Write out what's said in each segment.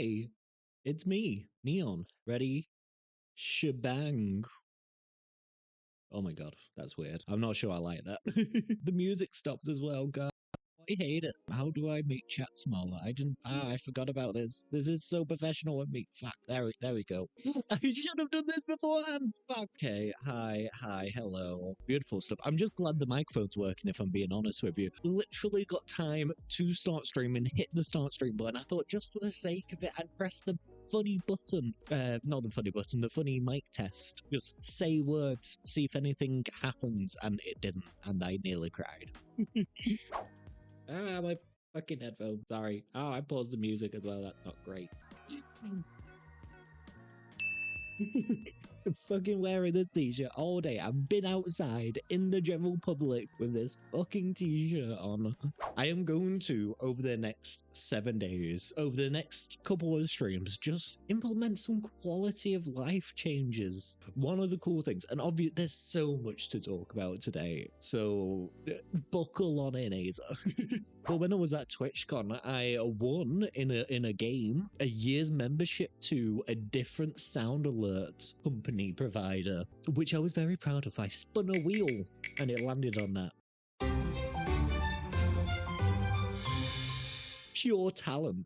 Hi, it's me, Neon. Ready? Shebang. Oh my god, that's weird. I'm not sure I like that. The music stopped as well, guys. I hate it. How do I make chat smaller? I forgot about this. This is so professional of me. Fuck, there we go. I should have done this beforehand. Fuck. Okay, hi, hello. Beautiful stuff. I'm just glad the microphone's working, if I'm being honest with you. Literally got time to start streaming, hit the start stream button. I thought just for the sake of it, I'd press the funny button. Not the funny button, the funny mic test. Just say words, see if anything happens, and it didn't, and I nearly cried. Ah, my fucking headphones. Sorry. Oh, I paused the music as well. That's not great. I'm fucking wearing this t-shirt all day. I've been outside in the general public with this fucking t-shirt on. I am going to, over the next 7 days, over the next couple of streams, just implement some quality of life changes. One of the cool things, and obviously there's so much to talk about today, so buckle on in, Aza. But when I was at Twitchcon, I won in a game a year's membership to a different sound alert company provider, which I was very proud of. I spun a wheel and it landed on that. Pure talent.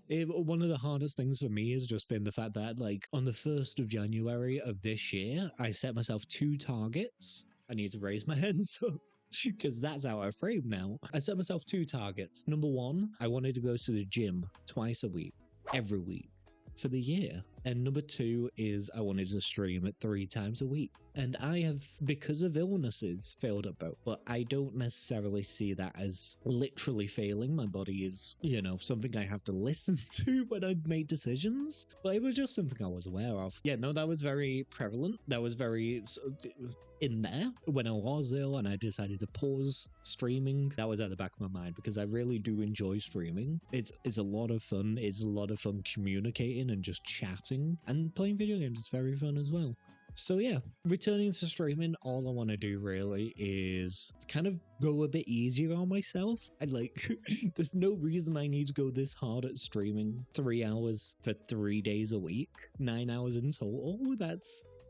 One of the hardest things for me has just been the fact that, like, on the 1st of January of this year, I set myself 2 targets. I need to raise my hands up, because that's out of frame now. I set myself 2 targets. Number 1, I wanted to go to the gym twice a week, every week, for the year. And number 2 is I wanted to stream it 3 times a week. And I have, because of illnesses, failed at both. But I don't necessarily see that as literally failing. My body is, you know, something I have to listen to when I make decisions. But it was just something I was aware of. Yeah, no, that was very prevalent. That was very in there when I was ill and I decided to pause streaming. That was at the back of my mind because I really do enjoy streaming. It's a lot of fun. It's a lot of fun communicating and just chatting, and playing video games is very fun as well. So yeah, returning to streaming, all I want to do really is kind of go a bit easier on myself. And like, there's no reason I need to go this hard at streaming 3 hours for 3 days a week, 9 hours in total.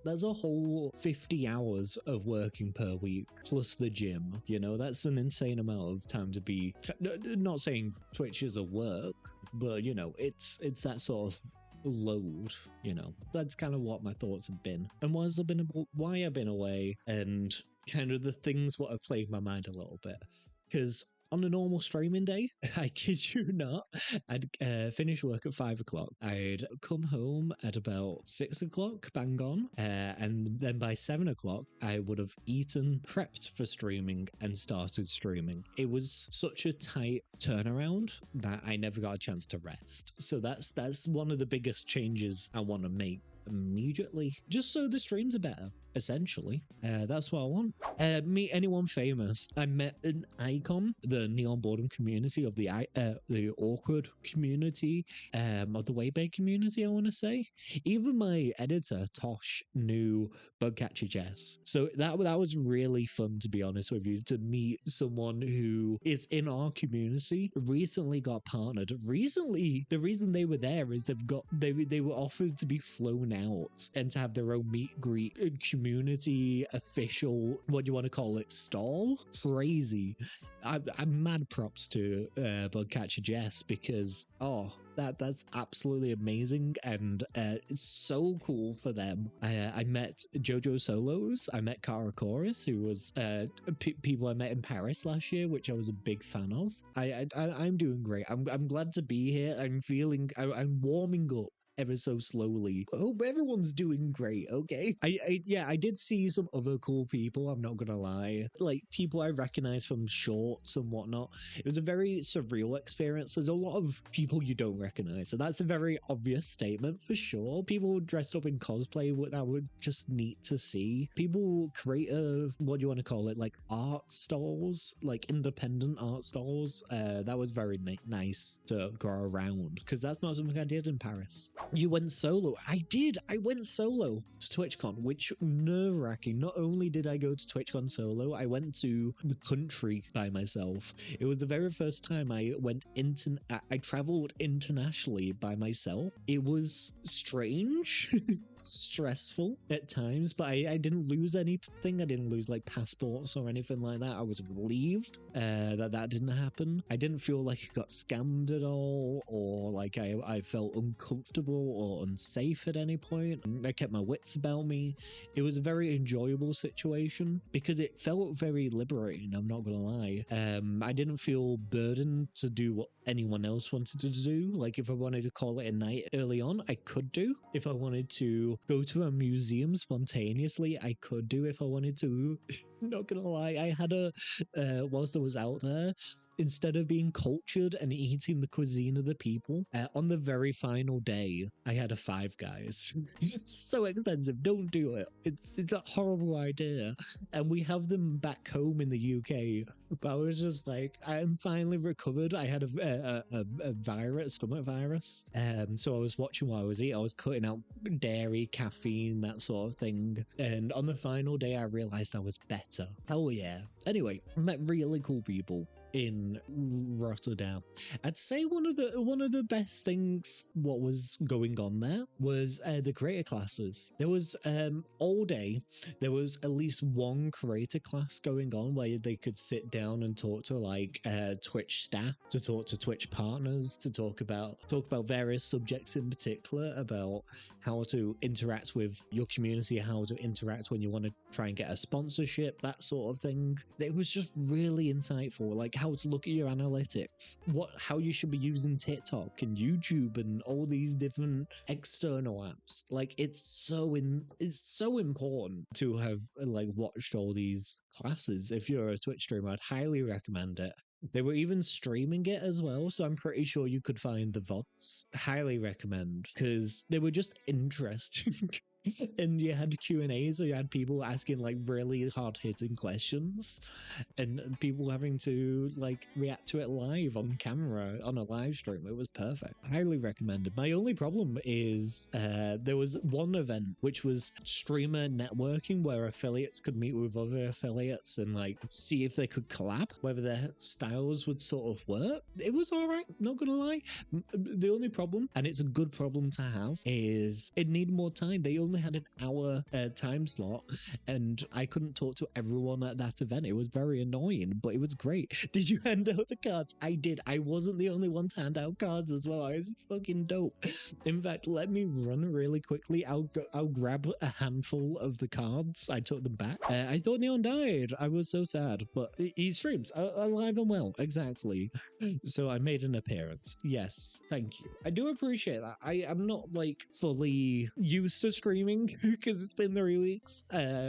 That's a whole 50 hours of working per week, plus the gym. You know, that's an insane amount of time to be, not saying Twitch is a work, but you know, it's that sort of load, you know. That's kind of what my thoughts have been, and why I've been away, and kind of the things what have played my mind a little bit. Because on a normal streaming day, I kid you not, I'd finish work at 5 o'clock. I'd come home at about 6 o'clock, bang on, and then by 7 o'clock, I would have eaten, prepped for streaming, and started streaming. It was such a tight turnaround that I never got a chance to rest. So that's one of the biggest changes I want to make immediately, just so the streams are better, essentially. That's what I want. Meet anyone famous. I met an icon, the Neon Boredom community, of the awkward community, of the Waybay community, I want to say. Even my editor Tosh knew Bugcatcher Jess, so that was really fun, to be honest with you, to meet someone who is in our community, recently got partnered. The reason they were there is they were offered to be flown out and to have their own meet greet community official, what do you want to call it, stall. Crazy. I'm mad props to Bugcatcher Jess, because that's absolutely amazing, and it's so cool for them. I met Jojo Solos, I met Kara Chorus, who was people I met in Paris last year, which I was a big fan of. I'm doing great. I'm glad to be here. I'm warming up ever so slowly. I hope everyone's doing great, okay? I did see some other cool people, I'm not gonna lie. Like, people I recognize from shorts and whatnot. It was a very surreal experience. There's a lot of people you don't recognize, so that's a very obvious statement for sure. People dressed up in cosplay, that were just neat to see. People creative, what do you want to call it, like art stalls, like independent art stalls. That was very nice to go around, because that's not something I did in Paris. You went solo. I did. I went solo to TwitchCon, which nerve-wracking. Not only did I go to TwitchCon solo, I went to the country by myself. It was the very first time I went I traveled internationally by myself. It was strange. Stressful at times, but I didn't lose anything. I didn't lose like passports or anything like that. I was relieved that didn't happen. I didn't feel like I got scammed at all, or like I felt uncomfortable or unsafe at any point. I kept my wits about me. It was a very enjoyable situation because it felt very liberating, I'm not gonna lie. I didn't feel burdened to do what anyone else wanted to do. Like if I wanted to call it a night early on, I could do. If I wanted to go to a museum spontaneously, I could do. If I wanted to. Not gonna lie, I had whilst I was out there, instead of being cultured and eating the cuisine of the people, on the very final day, I had a Five Guys. It's so expensive, don't do it. It's a horrible idea. And we have them back home in the UK. But I was just like, I'm finally recovered. I had a virus, stomach virus. So I was watching while I was eating. I was cutting out dairy, caffeine, that sort of thing. And on the final day, I realized I was better. Hell yeah. Anyway, I met really cool people in Rotterdam. I'd say one of the best things what was going on there was the creator classes. There was all day there was at least one creator class going on where they could sit down and talk to like Twitch staff, to talk to Twitch partners, to talk about various subjects in particular, about how to interact with your community, how to interact when you want to try and get a sponsorship, that sort of thing. It was just really insightful, like how to look at your analytics, how you should be using TikTok and YouTube and all these different external apps. Like it's so important to have like watched all these classes. If you're a Twitch streamer, I'd highly recommend it. They were even streaming it as well, so I'm pretty sure you could find the VODs. Highly recommend, because they were just interesting. And you had Q&As, so you had people asking like really hard-hitting questions, and people having to like react to it live on camera on a live stream. It was perfect. Highly recommended. My only problem is there was one event which was streamer networking, where affiliates could meet with other affiliates and like see if they could collab, whether their styles would sort of work. It was all right, not gonna lie. The only problem, and it's a good problem to have, is it needed more time. They only had an hour time slot, and I couldn't talk to everyone at that event. It was very annoying, but it was great. Did you hand out the cards? I did. I wasn't the only one to hand out cards as well. I was fucking dope. In fact, let me run really quickly. I'll grab a handful of the cards. I took them back. I thought Neon died. I was so sad, but he streams alive and well. Exactly. So I made an appearance. Yes, thank you. I do appreciate that. I'm not like fully used to streaming because it's been 3 weeks.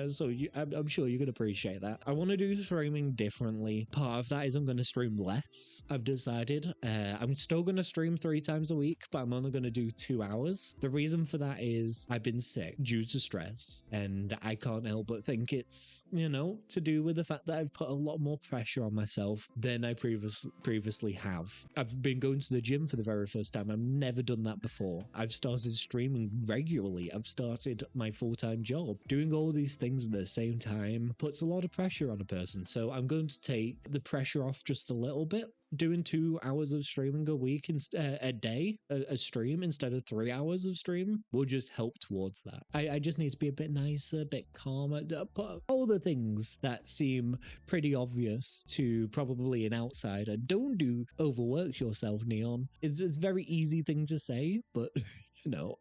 So I'm sure you could appreciate that. I want to do streaming differently. Part of that is I'm going to stream less. I've decided. I'm still going to stream 3 times a week, but I'm only going to do 2 hours. The reason for that is I've been sick due to stress, and I can't help but think it's, you know, to do with the fact that I've put a lot more pressure on myself than I previously have. I've been going to the gym for the very first time. I've never done that before. I've started streaming regularly. I've started my full-time job. Doing all these things at the same time puts a lot of pressure on a person. So I'm going to take the pressure off just a little bit. Doing 2 hours of streaming a week, a day, a stream instead of 3 hours of stream will just help towards that. I just need to be a bit nicer, a bit calmer, all the things that seem pretty obvious to probably an outsider. Don't overwork yourself, Neon. It's a very easy thing to say, but you know,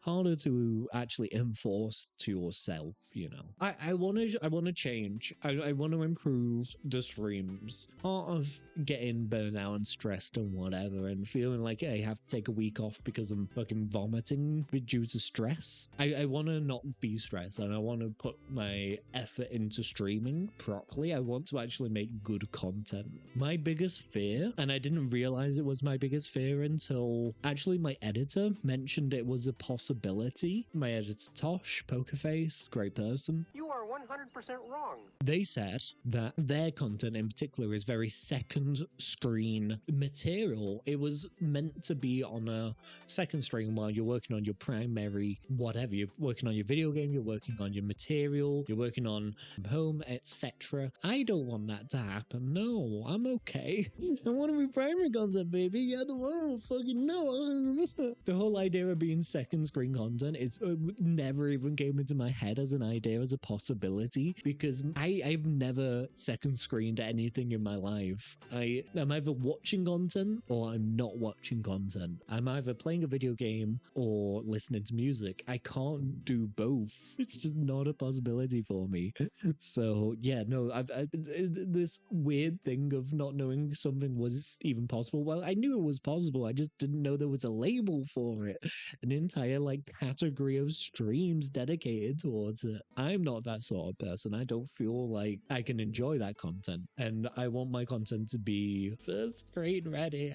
harder to actually enforce to yourself, you know. I want to change. I want to improve the streams. Part of getting burnt out and stressed and whatever, and feeling like I have to take a week off because I'm fucking vomiting due to stress. I want to not be stressed, and I want to put my effort into streaming properly. I want to actually make good content. My biggest fear, and I didn't realize it was my biggest fear until actually my editor mentioned it was a possibility. My editor Tosh, Pokerface, great person. You are 100% wrong. They said that their content in particular is very second screen material. It was meant to be on a second screen while you're working on your primary whatever. You're working on your video game, you're working on your material, you're working on home, etc. I don't want that to happen. No, I'm okay. I want to be primary content, baby. I don't want to fucking know. The whole idea of being second screen content is never even came into my head as an idea, as a possibility, because I've never second screened anything in my life. I'm either watching content or I'm not watching content. I'm either playing a video game or listening to music. I can't do both. It's just not a possibility for me. So yeah, no, this weird thing of not knowing something was even possible. Well, I knew it was possible. I just didn't know there was a label for it. An entire like category of streams dedicated towards it. I'm not that sort of person. I don't feel like I can enjoy that content, and I want my content to be first screen ready.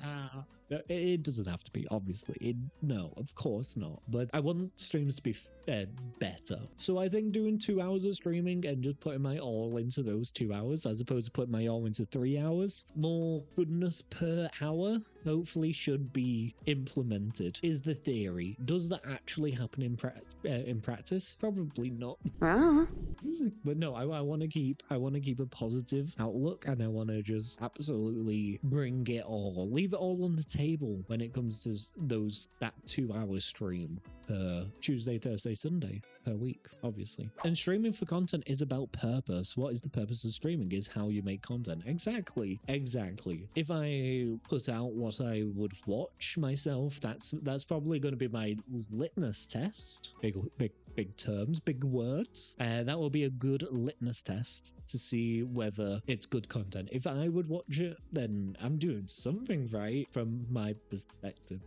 It doesn't have to be, obviously. No, of course not. But I want streams to be better. So I think doing 2 hours of streaming and just putting my all into those 2 hours, as opposed to putting my all into 3 hours, more goodness per hour, hopefully should be implemented, is the theory. Does that actually happen in practice? Probably not. But no, I want to keep a positive outlook, and I want to just absolutely bring it all, leave it all on the table when it comes to that 2 hour stream Tuesday, Thursday, Sunday per week, obviously. And streaming for content is about purpose. What is the purpose of streaming? Is how you make content. Exactly. If I put out what I would watch myself, that's probably going to be my litmus test. Big terms, big words. That will be a good litmus test to see whether it's good content. If I would watch it, then I'm doing something right from my perspective.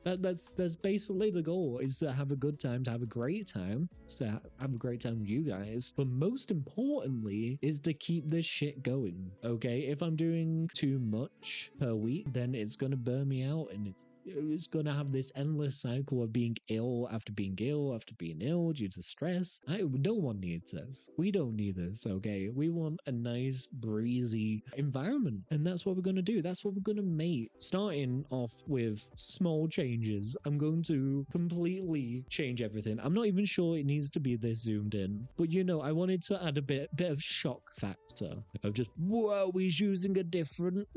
That's basically the goal, is to have a good time, to have a great time, to have a great time with you guys, but most importantly is to keep this shit going. Okay, if I'm doing too much per week, then it's gonna burn me out, and it's gonna have this endless cycle of being ill after being ill after being ill due to stress. No one needs this. We don't need this. Okay, we want a nice breezy environment, and that's what we're gonna do. That's what we're gonna make. Starting off with small changes, I'm going to completely change everything. I'm not even sure it needs to be this zoomed in, but you know, I wanted to add a bit of shock factor of just, whoa, he's using a different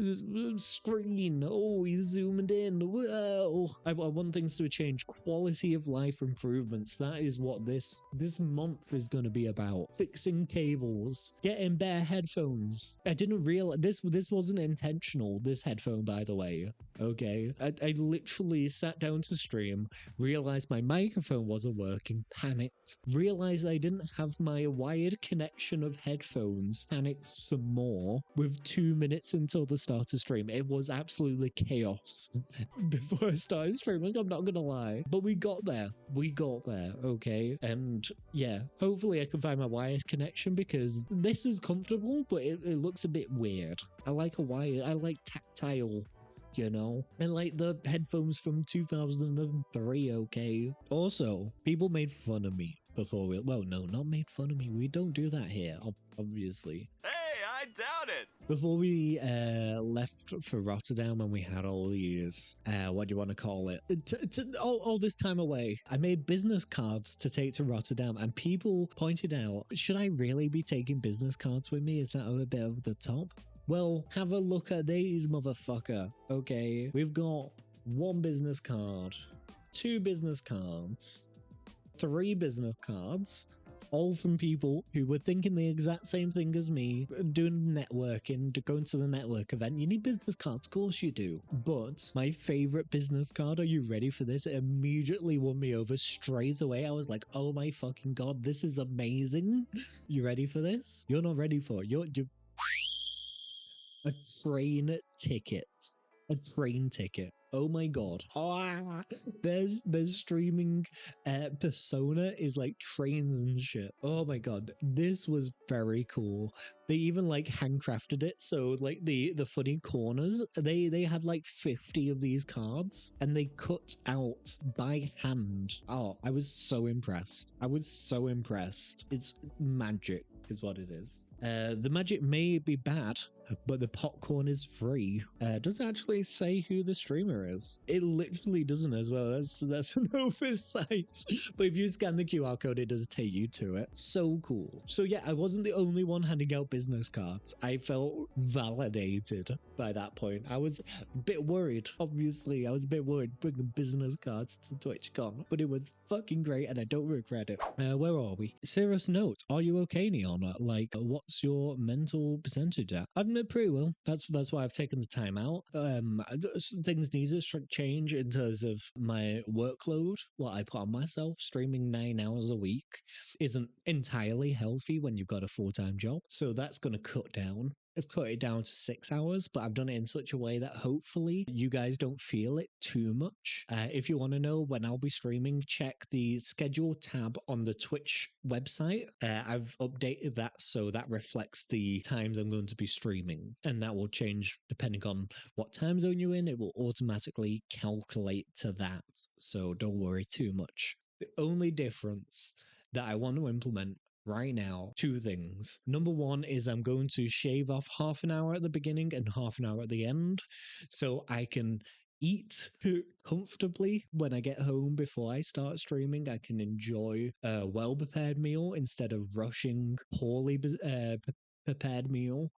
screen. Oh, he's zoomed in. Whoa. I want things to change. Quality of life improvements. That is what this month is going to be about. Fixing cables, getting better headphones. I didn't realize this wasn't intentional. This headphone, by the way. Okay, I literally sat down to stream, realized my microphone wasn't working, panicked, realized I didn't have my wired connection of headphones, panicked some more with 2 minutes until the start of stream. It was absolutely chaos before I started streaming, I'm not gonna lie. But we got there, okay? And yeah, hopefully I can find my wired connection, because this is comfortable, but it looks a bit weird. I like tactile, you know? And like the headphones from 2003, okay? Also, people made fun of me before well, no, not made fun of me. We don't do that here, obviously. Hey, I doubt it. Before we left for Rotterdam, and we had all these, what do you want to call it? All this time away, I made business cards to take to Rotterdam, and people pointed out, should I really be taking business cards with me? Is that a bit over the top? Well, have a look at these, motherfucker. Okay, we've got 1 business card, 2 business cards, 3 business cards, all from people who were thinking the exact same thing as me, doing networking, going to the network event. You need business cards, of course you do. But my favorite business card, are you ready for this? It immediately won me over straight away. I was like, oh my fucking god, this is amazing. You ready for this? You're not ready for it. You're a train ticket. A train ticket. Oh my god. Their streaming persona is like trains and shit. Oh my god. This was very cool. They even like handcrafted it, so like the funny corners, they had like 50 of these cards and they cut out by hand. Oh, I was so impressed. I was so impressed. It's magic is what it is. The magic may be bad, but the popcorn is free. Doesn't actually say who the streamer is. It literally doesn't as well. That's an oversight. But if you scan the QR code, it does take you to it. So cool. So yeah, I wasn't the only one handing out business cards. I felt validated by that point. I was a bit worried. Obviously, I was a bit worried bringing business cards to TwitchCon, but it was fucking great and I don't regret it. Where are we? Serious note. Are you okay, Neon? Like, what's your mental percentage at? I've been pretty well. That's why I've taken the time out. Things need to change in terms of my workload, what I put on myself. Streaming 9 hours a week isn't entirely healthy when you've got a full-time job. So that's going to cut down. I've cut it down to 6 hours, but I've done it in such a way that hopefully you guys don't feel it too much. If you want to know when I'll be streaming, check the schedule tab on the Twitch website. I've updated that so that reflects the times I'm going to be streaming, and that will change depending on what time zone you're in. It will automatically calculate to that, so don't worry too much. The only difference that I want to implement right now, 2 things. Number 1 is I'm going to shave off half an hour at the beginning and half an hour at the end so I can eat comfortably when I get home before I start streaming. I can enjoy a well-prepared meal instead of rushing poorly prepared meal,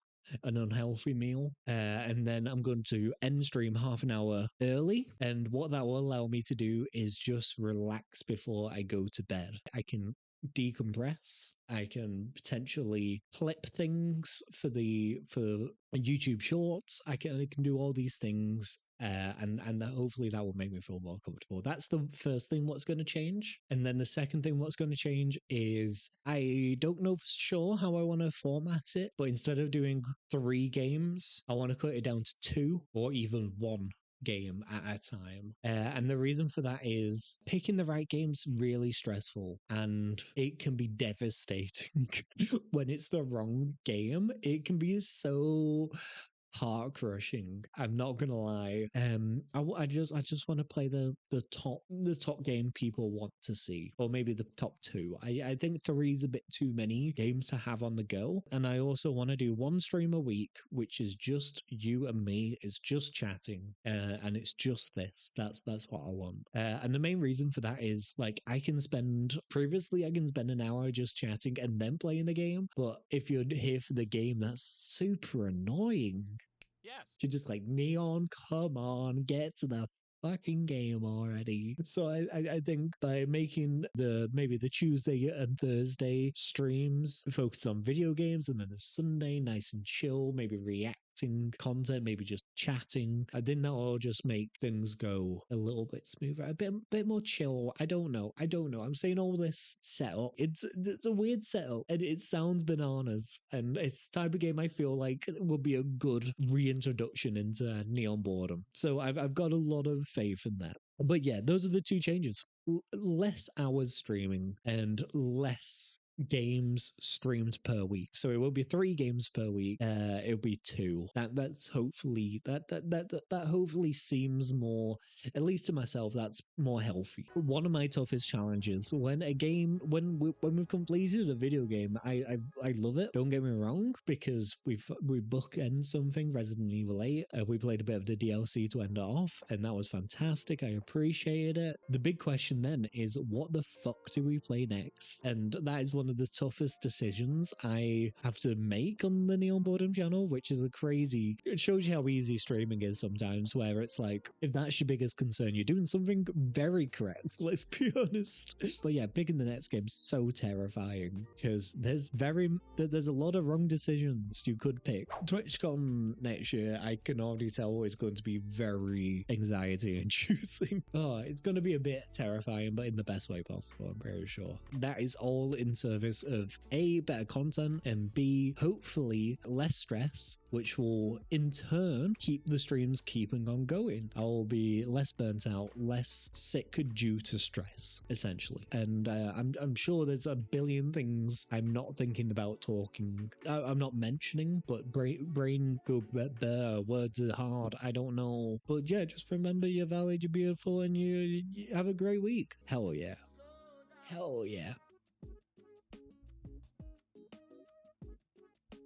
an unhealthy meal. And then I'm going to end stream half an hour early, and what that will allow me to do is just relax before I go to bed. I can decompress. I can potentially clip things for YouTube Shorts. I can do all these things, and hopefully that will make me feel more comfortable. That's the first thing what's going to change. And then the second thing what's going to change is I don't know for sure how I want to format it, but instead of doing 3 games, I want to cut it down to 2 or even 1 game at a time. And the reason for that is picking the right game's really stressful, and it can be devastating when it's the wrong game. It can be so heart crushing. I'm not gonna lie. I just want to play the top game people want to see, or maybe the top 2. I think 3 is a bit too many games to have on the go, and I also want to do 1 stream a week, which is just you and me. It's just chatting, and it's just this. That's what I want. And the main reason for that is like I can spend an hour just chatting and then playing a game, but if you're here for the game, that's super annoying. Yes. You're just like, Neon, come on, get to the fucking game already. So I think by making maybe the Tuesday and Thursday streams focus on video games, and then the Sunday nice and chill, maybe reacting content, maybe just chatting, I think that'll just make things go a little bit smoother, a bit more chill. I don't know. I'm saying all this setup. It's a weird setup, and it sounds bananas, and it's the type of game I feel like will be a good reintroduction into Neon Boredom. So I've got a lot of faith in that. But yeah, those are the 2 changes. Less hours streaming and less games streamed per week. So it will be 3 games per week. It'll be 2. That's hopefully that hopefully seems more, at least to myself, that's more healthy. One of my toughest challenges when we've completed a video game, I love it. Don't get me wrong, because we bookend something, Resident Evil 8. We played a bit of the DLC to end it off, and that was fantastic. I appreciated it. The big question then is, what the fuck do we play next? And that is one of the toughest decisions I have to make on the Neon Boredom channel, which is it shows you how easy streaming is sometimes, where it's like, if that's your biggest concern, you're doing something very correct, let's be honest. But yeah, picking the next game's so terrifying, because there's a lot of wrong decisions you could pick. TwitchCon next year, I can already tell, is going to be very anxiety inducing. Oh, it's going to be a bit terrifying, but in the best way possible, I'm pretty sure. That is all into service of A, better content, and B, hopefully less stress, which will in turn keep the streams keeping on going. I'll be less burnt out, less sick due to stress, essentially. And I'm sure there's a billion things I'm not thinking about talking. I'm not mentioning, but brain words are hard. I don't know. But yeah, just remember you're valid, you're beautiful, and you have a great week. Hell yeah. Hell yeah.